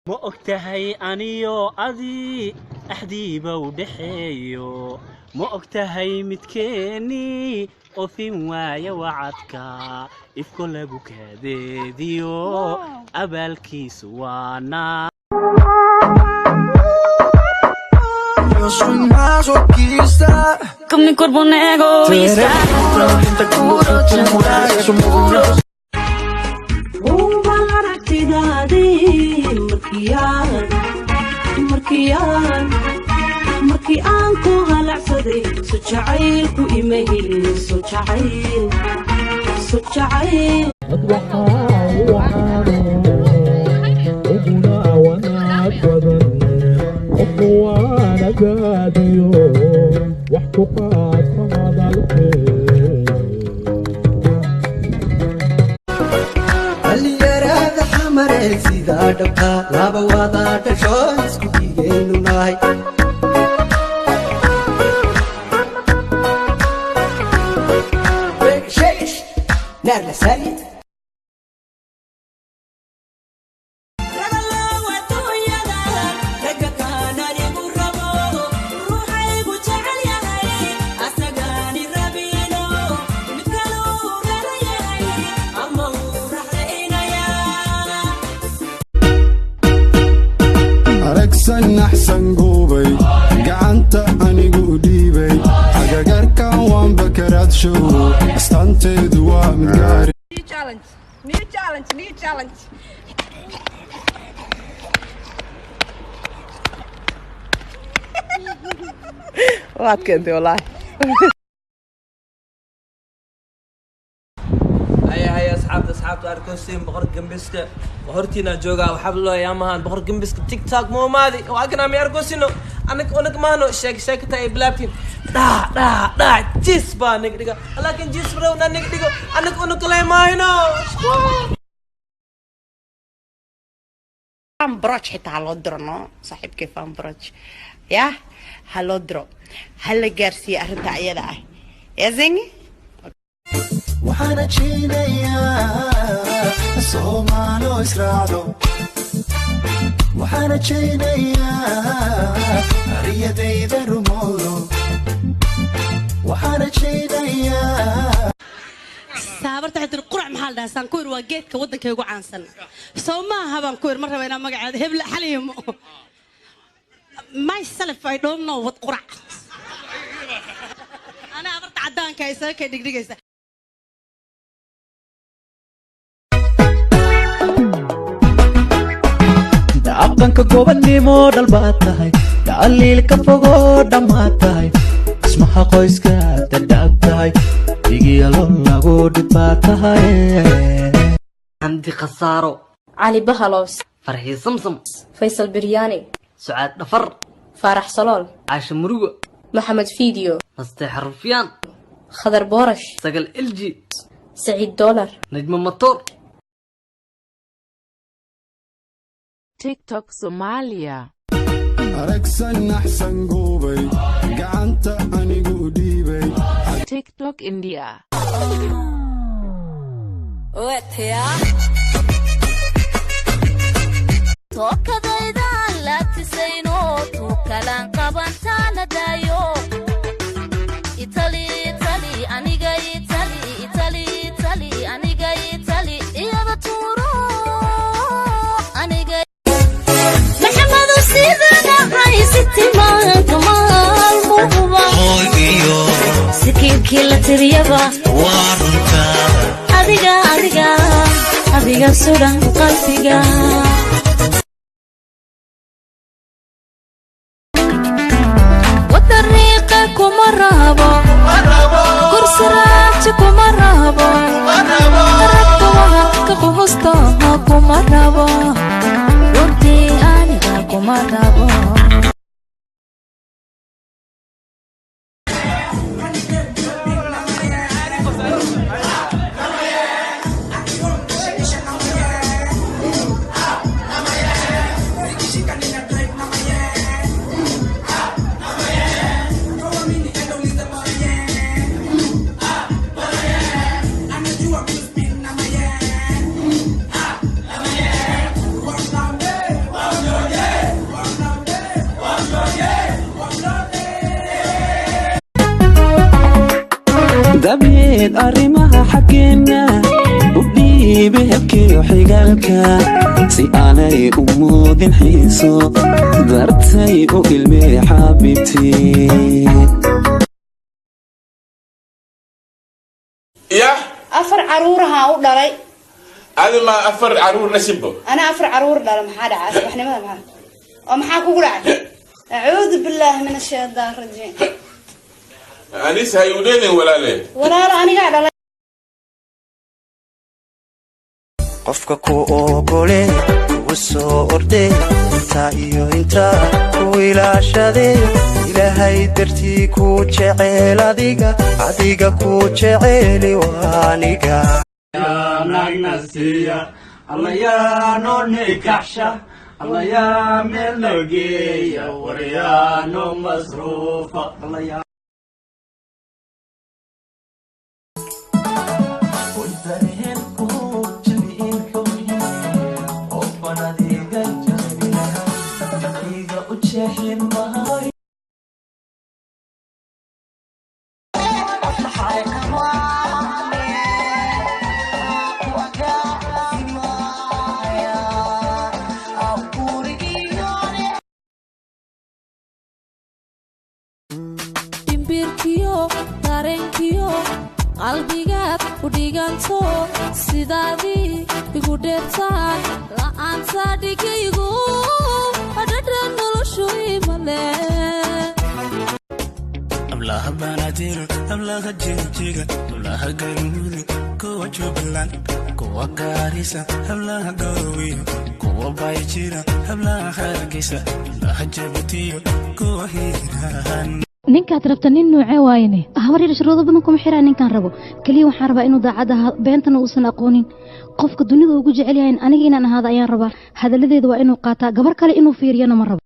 ma ogtahay aniyo adii axdiiba u dhaxeeyo ma ogtahay midkeeni ofin waaya wacadka ifko lagu kaadeediyo abaalkiisu waana con mi cuerpo un egoísta markii aan ku halacsaday soo jacaylku ima helin soo jacayl sida dhabka laba wada dhasho isku dhigaynu nahay نار سالي أركسن أحسن قوبي قعنت أنيقو ديبي حقاقركا وان بكرات شو استنتي دواء من قاري New challenge. Waad keentay walahi. هيا أصحاب أركوسين بقر جنبسك وهرتينا جوجا وحبل الله يا مهان بقر جنبسك تيك تاك مو ماذي وأكنا مي أركوسينو أنك مانو شاك تاي بلابتين دا جيس با نقديك لكن جيس برو نقديك أنك لا ماينو فان بروتش حتى هالودرو نو صاحب كيف فان بروتش يا هالودرو هلا جارسي أرنت عيادة يا زيني وحنا تشينيا صومالو إسرادو وحنا تشينيا ريدي درمولو وحنا تشينيا سافرت عند القرع محل ده سانكوير وجيت كودك يجوا عنسن سوما هبان كوير مرة بينا مقعد هبل حليم ما يسلف I don't know what قرع أنا عبرت عدان كيسة كدقيقة dhaqanka gobonnimo dhalbaad tahay dhaliilka fogoo dhammaad tahay ismaha qoyska dadhaab tahay dhigiyalo lagu dhibaad tahay xamdi khasaaro cali bahalos farxii samsam faysal biryaani sucaad dhafar faarax salool caasha murugo maxamed fiideo nasteex rufyaan khadar boorash sagal ilji saciid doolar najmo matoor TikTok Somalia أركسن أحسن قوبي قعنت أنيقو ديبي TikTok India واتيا توكا دايدا لا تسينو توكالان قبانتانا دايو إيطالي أنيقا إيطالي أنيقا إيطالي إيا بطورو أنيقا محمد سيدنا عايزتي ما كمال مهبا سكين كيلا تريبا وارنتا أديقا سودان قلبيقا وطريقة كمرابا كرسرات كمرابا ربطوها كبهستوها كمرابا ردي أنيقا كمرابا dabeed arrimaha xaggeena u dhiibe hebkiyo xigaalka si aanay u moodin xiiso dartay u ilmee xabiibtii يا أفر عرورها أو دلي هذا ما أفر عرور نسبه أنا أفر عرور دلي محادة عاش إحنا ما معه ومحاك وقرع أعوذ بالله من الشيطان الرجيم أنيس هيودين ولا ليه ولا لا أنا قاعدة qofka ku ogole ku soo orde inta iyo inta ku ilaashade ilaahay dartii ku jecel adiga ku jeceli waaniga ya nagnasiya alla ya no nikaxsha alla ya melogeya warya no masrufa alla ya dhimbirkiyo dareenkiyo qalbigaad u dhiganto sidaadii igu dheertaan la'aanta dhigaygu adhadhan noloshu imale ablaha banaadir ablaha jijiga ablaha galmudug kuwa jubbaland kuwa gaarisa ablaha garowiyo kuwa baayjira ablaha hargeysa ablaha jabatiyo kuwa hiiraan ninkaad rabta nin noocee waayne habar yar shuruudo badan kuma xiraa ninkan rabo kaliya waxaan rabaa inuu daacad ahaa beentana uusan aqoonin qofka dunida ugu jecel yahay aniga inaan ahaado ayaan rabaa hadaladeedu waa inuu qaataa gabar kale inuu fiiriyana ma rabo